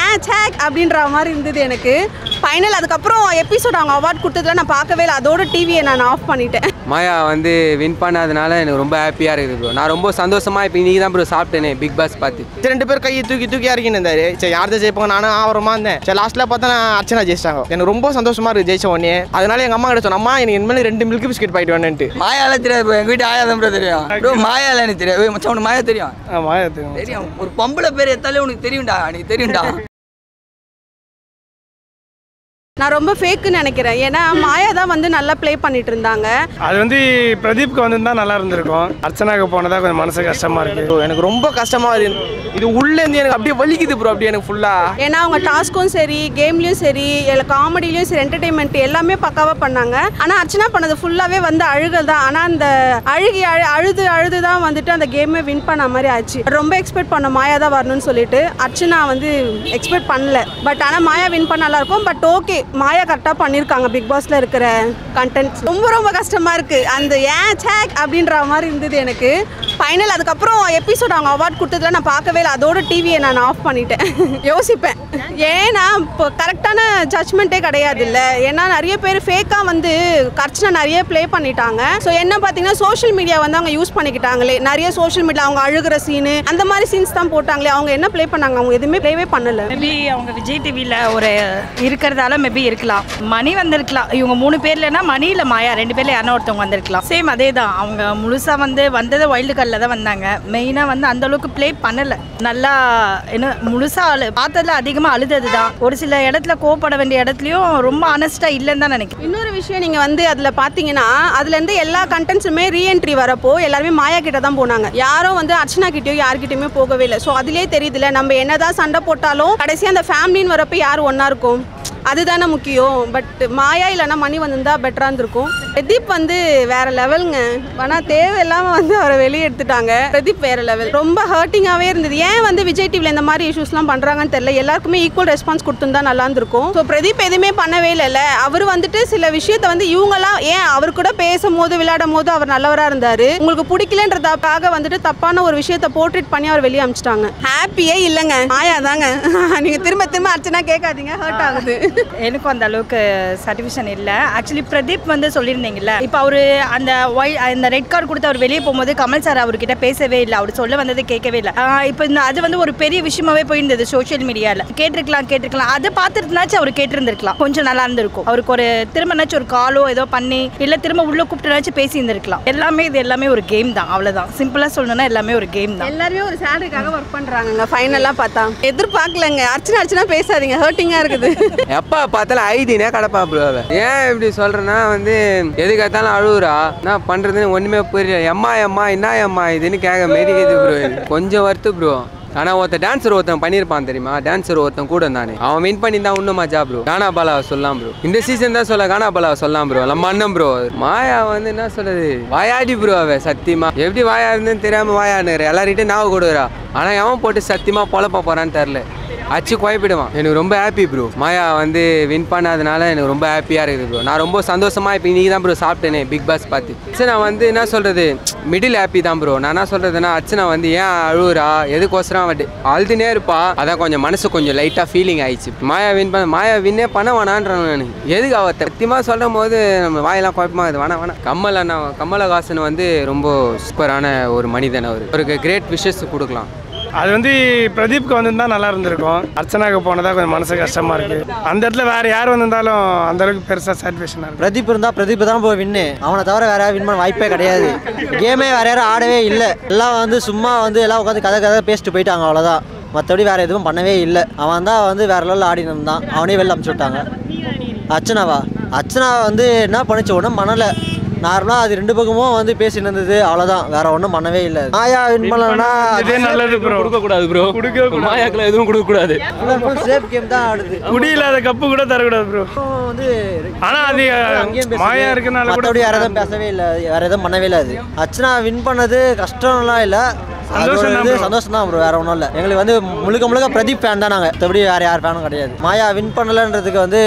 ஏன் சேக் அப்படின்ற மாதிரி இருந்தது எனக்கு. ஃபைனல் அதுக்கப்புறம் எபிசோட் அவங்க அவார்ட் கொடுத்ததுல நான் பார்க்கவே இல்லை. அதோட டிவியை நான் ஆஃப் பண்ணிட்டேன். மாயா வந்து வின் பண்ணாதனால எனக்கு ரொம்ப ஹாப்பியாக இருக்குது ப்ரோ. நான் ரொம்ப சந்தோஷமாக இப்போ இன்றைக்கி தான் ப்ரோ சாப்பிட்டேனே பிக் பாஸ் பார்த்து. 2 பேர் கையை தூக்கி இறக்கின்னு இருந்தாரு. சரி யார் தான் ஜெயிப்பாங்க, நானும் ஆவரமாக இருந்தேன். சரி லாஸ்ட்டில் பார்த்தா நான் அர்ச்சனா ஜெயிச்சிட்டாங்க. எனக்கு ரொம்ப சந்தோஷமாக இருக்குது ஜெயிச்ச உடனே. அதனால எங்கள் அம்மா கிட்ட சொன்னேன், அம்மா எனக்கு இனிமேல் 2 மில்க் பிஸ்கெட் பாயிட்டு வேணுன்ட்டு. மாயால தெரியாது ப்ரோ, எங்கள் வீட்டு ஆயா தான் ப்ரோ தெரியும் ப்ரோ. மாயால எனக்கு தெரியாது மச்சான், உனக்கு மாயா தெரியும்? மாயா தெரியும். ஒரு பொம்பளை பேர் எத்தாலே உனக்கு தெரியும்டா, எனக்கு தெரியும்டா. நான் ரொம்ப ஃபேக்குன்னு நினைக்கிறேன். ஏன்னா மாயா தான் வந்து நல்லா ப்ளே பண்ணிட்டு இருந்தாங்க. அது வந்து பிரதீப்க்கு வந்து நல்லா இருந்திருக்கும். அர்ச்சனாக்கு போனதா கொஞ்சம் மனசு கஷ்டமா இருக்கு. எனக்கு ரொம்ப கஷ்டமாக இருக்கு. இது உள்ளேருந்து எனக்கு அப்படியே வலிக்குது ப்ரோ. அப்படியே எனக்கு ஃபுல்லாக ஏன்னா அவங்க டாஸ்க்கும் சரி, கேம்லேயும் சரி, இல்லை காமெடிலையும் சரி, என்டர்டெயின்மெண்ட் எல்லாமே பக்காவாக பண்ணாங்க. ஆனால் அர்ச்சனா பண்ணது ஃபுல்லாகவே வந்து அழுகல் தான். ஆனால் அந்த அழுது தான் வந்துட்டு அந்த கேமே வின் பண்ண மாதிரி ஆச்சு. ரொம்ப எக்ஸ்பெக்ட் பண்ண மாயா தான் வரணும்னு சொல்லிட்டு அர்ச்சனா வந்து எக்ஸ்பெக்ட் பண்ணல. பட் ஆனால் மாயா வின் பண்ண நல்லா இருக்கும். பட் ஓகே, மாயா கரெக்டாக பண்ணியிருக்காங்க. பிக் பாஸ்ல இருக்கிற கண்டென்ட் ரொம்ப கஷ்டமாக இருக்குது. அந்த ஏன் சேக் அப்படின்ற மாதிரி இருந்தது எனக்கு. ஃபைனல் அதுக்கப்புறம் எபிசோட் அவங்க அவார்ட் கொடுத்ததுல நான் பார்க்கவே இல்லை. அதோட டிவியை நான் ஆஃப் பண்ணிட்டேன். யோசிப்பேன், ஏன்னா இப்போ கரெக்டான ஜட்ஜ்மெண்ட்டே கிடையாது இல்லை. ஏன்னா நிறைய பேர் ஃபேக்காக வந்து அர்ச்சனா நிறைய ப்ளே பண்ணிட்டாங்க. ஸோ என்ன பார்த்தீங்கன்னா சோஷியல் மீடியா வந்து அவங்க யூஸ் பண்ணிக்கிட்டாங்களே. நிறைய சோஷியல் மீடியா அவங்க அழுகிற சீனு அந்த மாதிரி சீன்ஸ் தான் போட்டாங்களே. அவங்க என்ன ப்ளே பண்ணாங்க? அவங்க எதுவுமே ப்ளேவே பண்ணலை. மேபி அவங்க விஜய் டிவியில் ஒரு இருக்கிறதால மேபி இருக்கலாம். மணி வந்திருக்கலாம். இவங்க 3 பேர்லன்னா மணியில் மாயா 2 பேர்ல யாரோ ஒருத்தவங்க வந்திருக்கலாம். சேம் அதே தான். அவங்க முழுசாக வந்தது வைல்டு கார்டில் தான் வந்தாங்க. மெயினாக வந்து அந்த அளவுக்கு ப்ளே பண்ணலை. நல்லா என்ன முழுசாக பார்த்ததில் அதிகமாக அழுதது தான். ஒரு சில இடத்துல கோவப்பட வேண்டிய இடத்துலையும் ரொம்ப ஆனஸ்ட்டாக இல்லைன்னு தான் நினைக்கிறேன். இன்னொரு விஷயம், நீங்கள் வந்து அதில் பார்த்தீங்கன்னா அதுலேருந்து எல்லா கண்டென்ட்ஸுமே ரீஎன்ட்ரி வரப்போ எல்லாருமே மாயா கிட்ட தான் போனாங்க. யாரும் வந்து அர்ச்சனா கிட்டேயோ யார்கிட்டயுமே போகவே இல்லை. ஸோ அதுலேயே தெரியுதுல்ல, நம்ம என்னதான் சண்டை போட்டாலும் கடைசியாக அந்த ஃபேமிலின்னு வரப்போ யார் ஒன்றா இருக்கும், அதுதானே முக்கியம். பட் மாயா இல்லைன்னா மணி வந்திருந்தா பெட்டராக இருந்திருக்கும். பிரதீப் வந்து வேற லெவலுங்க. ஆனால் தேவையில்லாமல் வந்து அவரை வெளியே எடுத்துட்டாங்க. பிரதீப் வேற லெவல். ரொம்ப ஹர்ட்டிங்காகவே இருந்தது. ஏன் வந்து விஜய் டிவியில் இந்த மாதிரி இஷ்யூஸ்லாம் பண்ணுறாங்கன்னு தெரியல. எல்லாருக்குமே ஈக்குவல் ரெஸ்பான்ஸ் கொடுத்துருந்தா நல்லா இருந்திருக்கும். ஸோ பிரதீப் எதுவுமே பண்ணவே இல்லைல்ல. அவர் வந்துட்டு சில விஷயத்த வந்து இவங்கெல்லாம் ஏன் அவர் கூட பேசும் போது விளையாடும் போது அவர் நல்லவராக இருந்தார். உங்களுக்கு பிடிக்கலன்றதுக்காக வந்துட்டு தப்பான ஒரு விஷயத்த போர்ட்ரேட் பண்ணி அவர் வெளியே அமிச்சிட்டாங்க. ஹாப்பியே இல்லைங்க. மாயா தாங்க. நீங்கள் திரும்ப அர்ச்சனா கேட்காதீங்க, ஹர்ட் ஆகுது. எனக்கும் அந்த அளவுக்கு சாட்டிஸ்ஃபேக்ஷன் இல்லை. ஆக்சுவலி பிரதீப் வந்து சொல்லியிருந்தீங்கல்ல, இப்போ அவர் அந்த ரெட் கார்டு கொடுத்து அவர் வெளியே போகும்போது கமல் சார் அவர்கிட்ட பேசவே இல்லை. அவர் சொல்ல வந்தது கேட்கவே இல்லை. இப்போ அது வந்து ஒரு பெரிய விஷயமாவே போயிருந்தது சோஷியல் மீடியாவில். கேட்டிருக்கலாம். அதை பார்த்துட்டுனாச்சும் அவர் கேட்டிருந்திருக்கலாம். கொஞ்சம் நல்லா இருந்திருக்கும். அவருக்கு ஒரு திரும்பனாச்சும் ஒரு காலோ ஏதோ பண்ணி இல்லை திரும்ப உள்ள கூப்பிட்டுனாச்சும் பேசி இருந்திருக்கலாம். இது எல்லாமே ஒரு கேம் தான். அவ்வளோதான். சிம்பிளாக சொல்லணும்னா எல்லாமே ஒரு கேம் தான். எல்லாருமே ஒரு சேலரிக்காக ஒர்க் பண்ணுறாங்க. ஃபைனலாக பார்த்தா எதிர்பார்க்கலங்க. அர்ச்சனா பேசாதீங்க, ஹர்ட்டிங்காக இருக்குது. எப்போ பார்த்தாலும் ஐடினே கடப்பா ப்ரோ. ஏன் இப்படி சொல்கிறேன்னா வந்து எதுக்காத்தாலும் அழுகுறா. நான் பண்ணுறதுன்னு ஒன்றுமே புரியல. எம்மா என்ன இதுன்னு கேட்க மெதிக்குது ப்ரோ. கொஞ்சம் வருத்து ப்ரோ. ஆனால் ஒருத்தன் பண்ணியிருப்பான் தெரியுமா? டான்ஸர் ஒருத்தன் கூட இருந்தானே, அவன் வின் பண்ணி தான் இன்னும் மஜா ப்ரோ. கானா பாலாவை சொல்லலாம் ப்ரோ. இந்த சீசன் தான் சொல்ல கானா பாலாவை சொல்லலாம் ப்ரோ. நம்ம அண்ணன் ப்ரோ. மாயா வந்து என்ன சொல்றது, வாயாடி ப்ரோ. அவ சத்தியமா எப்படி வாயா இருந்துன்னு தெரியாமல் வாயாடுற எல்லார்கிட்டையும் நாவ கொடுக்குறா. ஆனால் எவன் போட்டு சத்தியமாக பொழப்ப போகிறான்னு தெரில. அச்சு குழப்பிடுவான். எனக்கு ரொம்ப ஹாப்பி ப்ரோ. மாயா வந்து வின் பண்ணாதனால எனக்கு ரொம்ப ஹாப்பியாக இருக்குது ப்ரோ. நான் ரொம்ப சந்தோஷமாக இப்போ இன்றைக்கி தான் ப்ரோ சாப்பிட்டேனே பிக் பாஸ் பார்த்து. அர்ச்சனா வந்து என்ன சொல்கிறது, மிடில் ஹாப்பி தான் ப்ரோ. நான் என்ன சொல்கிறதுன்னா, அர்ச்சனா வந்து ஏன் அழுகுறா, எதுக்கோசரம் அழுதுனே இருப்பா. அதான் கொஞ்சம் மனசு கொஞ்சம் லைட்டாக ஃபீலிங் ஆயிடுச்சு. மாயா வின்னே பண்ண வேணான்றான். நான் எதுக்கு அவ சத்தியமாக சொல்லும் போது நம்ம வாயெல்லாம் குழப்பமாக இருக்குது. வேணாம். கமலஹாசன் வந்து ரொம்ப சூப்பரான ஒரு மனிதன். அவருக்கு கிரேட் விஷஸ் கொடுக்கலாம். அது வந்து பிரதீப்க்கு வந்திருந்தா நல்லா இருந்திருக்கும். அர்ச்சனாக்கு போனதா கொஞ்சம் மனசு கஷ்டமா இருக்கு. அந்த இடத்துல வேற யார் வந்திருந்தாலும் அந்த அளவுக்கு பெருசா சாட்டிஸ்ஃபேக்ஷனா இருக்கு. பிரதீப் இருந்தா பிரதீப் தான் போய் வின்னு. அவனை தவிர வேற யாரும் வின் பண்ண வாய்ப்பே கிடையாது. கேமே வேற யாரும் ஆடவே இல்லை. எல்லாம் வந்து சும்மா வந்து எல்லாம் உட்காந்து கதை பேசிட்டு போயிட்டாங்க, அவ்வளோதான். மற்றபடி வேற எதுவும் பண்ணவே இல்லை. அவன் தான் வந்து வேற லெவலில் ஆடினு இருந்தான். அவனே வெளில அனுப்பிச்சு விட்டாங்க. அர்ச்சனா வந்து என்ன பண்ணிச்சு, ஒன்றும் பண்ணலை. நார்மலாக அது 2 பக்கமும் வந்து பேசிட்டு இருந்தது, அவ்வளோதான். வேற ஒன்றும் பண்ணவே இல்லை. மாயா வின் பண்ணலன்னா நல்லது ப்ரோ. கொடுக்கக்கூடாது ப்ரோ. மாயாக்கெல்லாம் எதுவும் கொடுக்கக்கூடாது. சேஃப் கேம் தான் ஆடுது. குடியில்லாத கப்பு கூட தரக்கூடாது ப்ரோ. வந்து ஆனால் அது மாயா இருக்குனால கூட வேற எதுவும் பேசவே இல்லை, வேற எதுவும் பண்ணவே இல்லை. அது அர்ச்சனா வின் பண்ணது கஷ்டம்லாம் இல்லை. சந்தோஷம் தான் ப்ரோ, வேற ஒன்றும் இல்லை. எங்களுக்கு வந்து முழுக்க பிரதீப் ஃபேன் தான் நாங்கள், எப்படி வேற யார் ஃபேனும் கிடையாது. மாயா வின் பண்ணலன்றதுக்கு வந்து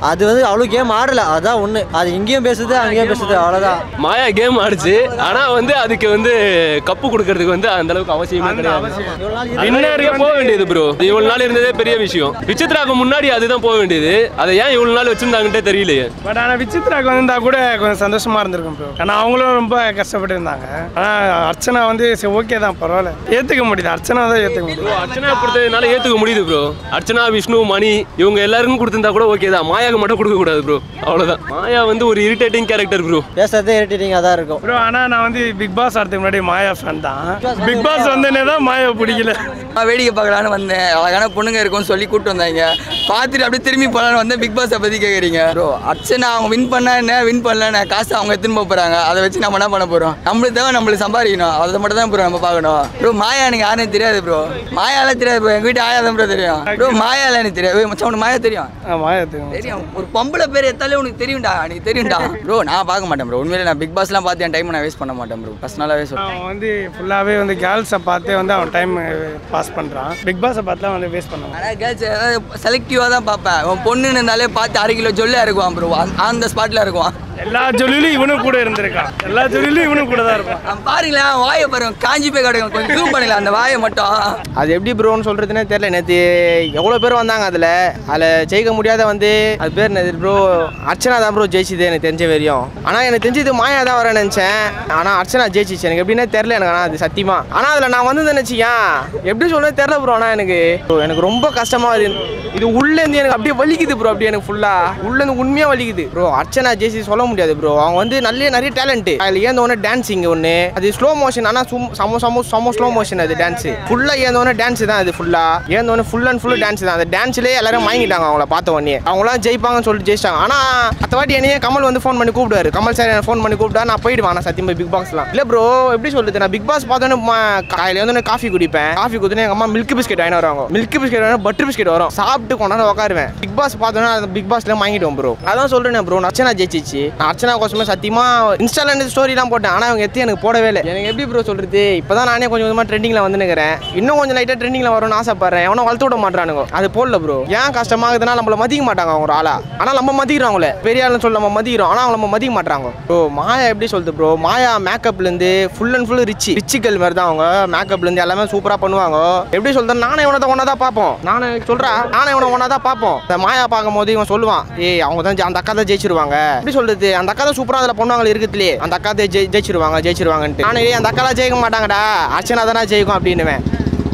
அது வந்து அவ்வளோ கேம் ஆடல, அதுதான் ஒன்று. அது இங்கேயும் பேசுது அங்கேயும் பேசுது, அவ்வளோதான். மாயா கேம் ஆடிச்சு, ஆனால் வந்து அதுக்கு வந்து கப்பு கொடுக்கறதுக்கு வந்து அந்த அளவுக்கு அவசியமே கிடையாது. போக வேண்டியது ப்ரோ, இவ்வளவு நாள் இருந்ததே பெரிய விஷயம். விசித்ராக்கு முன்னாடி அதுதான் போக வேண்டியது, அதை ஏன் இவ்வளவு நாள் வச்சிருந்தாங்கட்டே தெரியலையே. பட் ஆனால் விசித்ராக்கு வந்திருந்தா கூட கொஞ்சம் சந்தோஷமா இருந்திருக்கும் ப்ரோ. ஆனால் அவங்களும் ரொம்ப கஷ்டப்பட்டு இருந்தாங்க. ஆனால் அர்ச்சனா வந்து ஓகே தான், பரவாயில்ல, ஏற்றுக்க முடியுது. அர்ச்சனா தான் ஏற்றுக்க முடியுது. அர்ச்சனா கொடுத்ததுனால ஏற்றுக்க முடியுது ப்ரோ. அர்ச்சனா, விஷ்ணு, மணி இவங்க எல்லாருக்கும் கொடுத்திருந்தா கூட ஓகே தான். மாயாவுக்கு மட்டும் கொடுக்க கூடாது ப்ரோ, அவ்வளோதான். மாயா வந்து ஒரு இரிட்டேட்டிங் கேரக்டர் ப்ரோ, பேசுறதே இரிட்டேட்டிங்காக தான் இருக்கும் ப்ரோ. ஆனால் நான் வந்து பிக் பாஸ் ஆடுறதுக்கு முன்னாடி மாயா ஃபேன் தான். பிக் பாஸ் வந்தேனே தான் மாயா பிடிக்கல. நான் வேடிக்கை பார்க்கலான்னு வந்தேன், அழகான பொண்ணுங்க இருக்கும்னு சொல்லி கூப்பிட்டு வந்தாங்க. பார்த்துட்டு அப்படியே திரும்பி போகலான்னு வந்தேன். பிக் பாஸை பற்றி கேட்குறீங்க ப்ரோ. அர்ச்சனா அவங்க வின் பண்ணா என்ன, வின் பண்ணல காசு அவங்க எடுத்துன்னு போகிறாங்க, அதை வச்சு நம்ம என்ன பண்ண போகிறோம்? நம்மளுக்கு தேவை, நம்மளுக்கு சம்பாதிக்கணும், அதை மட்டும் தான் ப்ரோ நம்ம பார்க்கணும் ப்ரோ. மாயா எனக்கு யாருன்னு தெரியாது ப்ரோ, மாயாலாம் தெரியாது ப்ரோ. எங்கள் வீட்டு ஆயா தான் ப்ரோ தெரியும் ப்ரோ. மாயாலாம் எனக்கு தெரியாது மச்சான், உனக்கு மாயா தெரியும்? மாயா தெரியும். ஒரு பொம்பளை பேர் எத்தாலே உனக்கு தெரியும்டா, எனக்கு தெரியும்டா ப்ரோ. நான் பார்க்க மாட்டேன் ப்ரோ, உண்மையிலே நான் பிக் பாஸ்லாம் பார்த்து என் டைம் நான் வேஸ்ட் பண்ண மாட்டேன் ப்ரோ, பர்சனலாகவே சொல்லுவேன். அவன் வந்து ஃபுல்லாகவே வந்து கேர்ள்ஸை பார்த்தே வந்து அவன் டைம் பாஸ் பண்ணுறான். பிக் பாஸை பார்த்துலாம் வந்து வேஸ்ட் பண்ணுவான். ஆனால் கேர்ள்ஸ் செலக்டிவாக தான் பார்ப்பேன். அவன் பொண்ணுன்னு இருந்தாலே பார்த்து 1/2 கிலோ ஜொல்லியாக இருக்குவான் ப்ரோ, அந்த ஸ்பாட்டில் இருக்குவான். எல்லா ஜொலியிலும் இவனும் கூட இருந்திருக்கான், எல்லா ஜொலியிலும் இவனும் கூட தான் இருப்பான். பாருங்களேன் வாயை பாருங்க, காஞ்சி போய் கிடக்கும், கொஞ்சம் ஜூம் பண்ணல அந்த வாயை மட்டும். அது எப்படி ப்ரோன்னு சொல்கிறதுனே தெரியல. நேற்று எவ்வளோ பேர் வந்தாங்க, அதில் ஜெயிக்க முடியாத வந்து அது பேர் என்னது ப்ரோ, அர்ச்சனா தான் ப்ரோ ஜெயிச்சுது எனக்கு தெரிஞ்ச வரையும். ஆனால் எனக்கு தெரிஞ்சது மாயா தான் வர நினச்சேன், ஆனால் அர்ச்சனா ஜெயிச்சிச்சு. எனக்கு எப்படின்னே தெரில எனக்கு, ஆனால் அது சத்தியமாக. ஆனால் அதில் நான் வந்து நினச்சிக்கேன் எப்படி சொல்றது தெரில ப்ரோ. ஆனால் எனக்கு ரொம்ப கஷ்டமாக இருக்குது. இது உள்ளேருந்து எனக்கு அப்படியே வலிக்குது ப்ரோ, அப்படியே எனக்கு ஃபுல்லாக உள்ளேருந்து உண்மையாக வலிக்குது ப்ரோ. அர்ச்சனா ஜெயிச்சு சொல்ல முடியாது ப்ரோ, அவங்க வந்து நிறைய டேலண்ட். அதில் ஏந்தோடனே டான்ஸிங் ஒன்று, அது ஸ்லோ மோஷன், ஆனால் சம ஸ்லோ மோஷன். அது டான்ஸு ஃபுல்லாக ஏந்தோடனே டான்ஸ் தான், அது ஃபுல்லாக ஏந்தோடனே ஃபுல் அண்ட் ஃபுல் டான்ஸ் தான். அந்த டான்ஸ்லேயே எல்லாரும் வாங்கிட்டாங்க அவங்கள பார்த்த உடனே. அவங்களாம் ஜெயிப்பாங்கன்னு சொல்லிட்டு ஜெயிச்சிட்டாங்க. ஆனால் அத்த வாட்டி என்னையே கமல் வந்து ஃபோன் பண்ணி கூப்பிடுவாரு, கமல் சார் ஃபோன் பண்ணி கூப்பிட்டா நான் போயிடுவேன். நான் சத்தியமாக பிக் பாஸ்லாம் இல்லை ப்ரோ. எப்படி சொல்றது, நான் பிக் பாஸ் பார்த்தோன்னே காலையில் வந்து காஃபி குடிப்பேன். காஃபி குடிச்சு எங்கள் அம்மா மில்க் பிஸ்கெட் வாங்கி வருவாங்க. மில்க் பிஸ்கெட் வேணும், பட்டர் பிஸ்கெட் வரும், சாப்பிட்டு கொண்டாந்து உட்காருவேன். பிக் பாஸ் பார்த்தோன்னா அந்த பிக் பாஸ்ல வாங்கிடுவோம் ப்ரோ. அதான் சொல்றேன் ப்ரோ, அர்ச்சனா ஜெயிச்சிச்சு. நான் அர்ச்சனா கோசமே சத்தியமா இன்ஸ்டால இருந்து ஸ்டோரிலாம் போட்டேன், ஆனால் அவங்க எத்தி எனக்கு போடவே இல்லை. எனக்கு எப்படி ப்ரோ சொல்றது, இப்போதான் நானே கொஞ்சம் கொஞ்சமாக ட்ரெண்டிங்கில் வந்து நிற்கிறேன். இன்னும் கொஞ்சம் லைட்டாக ட்ரெண்டிங்கில் வரும்னு ஆசைப்படுறேன். எவனும் வளர்த்து விட மாட்டானுங்க, அது போடல ப்ரோ. ஏன் கஷ்டமாகுதுன்னா நம்மள மதிக்க மாட்டாங்க அவங்க ஒரு ஆளா. ஆனால் நம்ம மதிக்கிறோங்களே, பெரிய ஆளுன்னு சொல்லி நம்ம மதிக்கிறோம், ஆனால் அவங்க நம்ம மதிக்க மாட்டாங்க ப்ரோ. மாயா எப்படி சொல்றது ப்ரோ, மாயா மேக்கப்லேருந்து ஃபுல் அண்ட் ஃபுல் ரிச்சிக்கல் மாதிரி தான் அவங்க. மேக்கப்லேருந்து எல்லாமே சூப்பராக பண்ணுவாங்க. எப்படி சொல்றது, நானே இவனை தான் ஒன்றா தான் பார்ப்போம். நானே சொல்கிறேன், நானே இவனை ஒன்றா தான் பார்ப்போம். இந்த மாயா பார்க்கும் போது இவன் சொல்லுவான், ஏய் அவங்க தான் அந்த அக்கா தான் ஜெயிச்சிருவாங்க. எப்படி சொல்றது, அந்த அக்கா தான் சூப்பராக அதில் பொண்ணுவாங்க இருக்குதுலே, அந்த அக்கா தான் ஜெயிச்சிருவாங்கன்ட்டு. ஆனால் அந்த அக்காலாம் ஜெயிக்க மாட்டாங்கடா, அர்ச்சனா தானே ஜெயிக்கும் அப்படின்னுவேன்.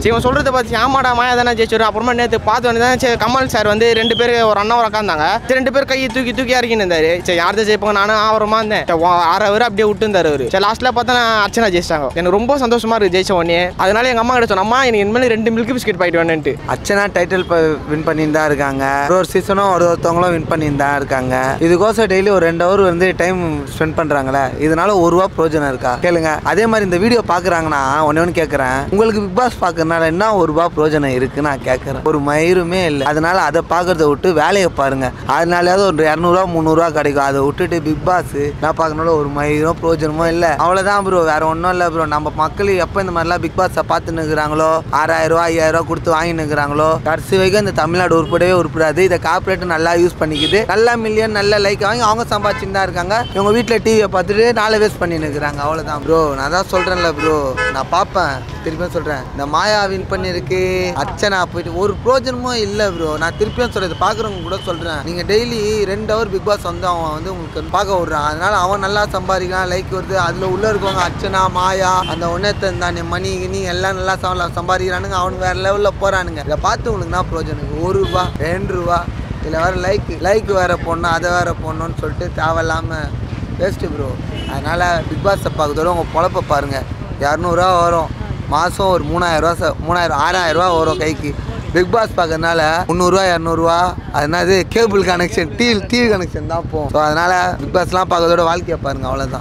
சரி இவன் சொல்கிறத பார்த்து ஆமாடா மாயா தானே ஜெயிச்சிடும். அப்புறமா நேற்று பார்த்து வந்து தான் சரி கமல் சார் வந்து 2 பேர் ஒரு அண்ணா ஒரு உட்காந்தாங்க. 2 பேர் கையை தூக்கி இறக்கின்னு இருந்தாரு. சரி யார் தான் ஜெயிப்பாங்க, நானும் ஆவரமா இருந்தேன். 6 அவர் அப்படியே விட்டு இருந்தார் அவரு. சரி லாஸ்ட்டில் பார்த்தா அர்ச்சனா ஜெயிச்சிட்டாங்க. எனக்கு ரொம்ப சந்தோஷமா இருக்குது ஜெயிச்ச உடனே. அதனால எங்கள் அம்மா கிட்ட சொன்னம்மா எனக்கு இனிமேல் 2 மில்க் பிஸ்கெட் பாயிட்டு வேணுன்ட்டு. அர்ச்சனா டைட்டில் வின் பண்ணிட்டு தான் இருக்காங்க. ஒரு சீசனும் ஒருத்தவங்களும் வின் பண்ணிட்டு தான் இருக்காங்க. இதுக்கோசம் டெய்லி ஒரு 2 ஹவர் வந்து டைம் ஸ்பெண்ட் பண்ணுறாங்களே, இதனால ₹1 பிரோஜனம் இருக்கா கேளுங்க. அதே மாதிரி இந்த வீடியோ பார்க்குறாங்கன்னா ஒன்று கேட்குறேன், உங்களுக்கு பிக் பாஸ் பார்க்கறதுனால என்ன ₹1 பிரோஜனம் இருக்கு நான் கேட்குறேன். ஒரு மயிருமே இல்லை. அதனால அதை பார்க்கறத விட்டு வேலையை பாருங்க. அதனாலயாவது ஒரு ₹200 ₹300 கிடைக்கும். அதை விட்டுட்டு பிக் பாஸ் நான் பார்க்கறதுனால ஒரு மயிரும் பிரோஜனமும் இல்லை. அவ்வளோதான் ப்ரோ, வேற ஒன்றும் இல்லை ப்ரோ. நம்ம மக்கள் எப்போ இந்த மாதிரிலாம் பிக் பாஸை பார்த்து நிற்கிறாங்களோ, ₹6000 ₹5000 கொடுத்து வாங்கி நிற்கிறாங்களோ, கடைசி வரைக்கும் இந்த தமிழ்நாடு உருப்படாது. இதை கார்பரேட் நல்லா யூஸ் பண்ணிக்குது. நல்லா மில்லியன் நல்ல லைக் வாங்கி அவங்க சம்பாதிச்சுட்டு தான் இருக்காங்க. இவங்க வீட்டில் டிவியை பார்த்துட்டு நாளை வேஸ்ட் பண்ணி நிற்கிறாங்க. அவ்வளோதான் ப்ரோ. நான் தான் சொல்கிறேன்ல ப்ரோ, நான் பார்ப்பேன், திருப்பியும் சொல்கிறேன். இந்த மாயா வின் பண்ணிருக்கு, அர்ச்சனா போயிட்டு ஒரு பிரோஜனமும் இல்லை ப்ரோ. நான் திருப்பியும் சொல்றது பார்க்குறவங்க கூட சொல்கிறேன், நீங்கள் டெய்லி 2 ஹவர் பிக் பாஸ் வந்து அவன் வந்து உங்களுக்கு பார்க்க விட்றான். அதனால அவன் நல்லா சம்பாதிக்கலாம், லைக் வருது. அதில் உள்ளே இருக்கவங்க அர்ச்சனா மாயா அந்த ஒன்றத்தை தானே மணி எல்லாம் நல்லா சம்பாதிக்கிறானுங்க. அவனுக்கு வேறு லெவலில் போகிறானுங்க. இதை பார்த்து உங்களுக்கு என்ன பிரோஜனம், ₹1 ₹2 இதில் வேறு லைக் வேறு போடணும், அதை வேறு போடணும்னு சொல்லிட்டு தேவையில்லாமல் வேஸ்ட்டு ப்ரோ. அதனால் பிக் பாஸை பார்க்கறதோட உங்கள் பொழப்பை பாருங்கள். ₹200 வரும் மாதம், ஒரு ₹6000 வரும் கைக்கு. பிக் பாஸ் பார்க்கறதுனால ₹300 ₹200 அது என்னது கேபிள் கனெக்ஷன் டிவி கனெக்ஷன் தான் போகும். ஸோ அதனால் பிக் பாஸ்லாம் பார்க்கறதோட வாழ்க்கையை பாருங்கள், அவ்வளோதான்.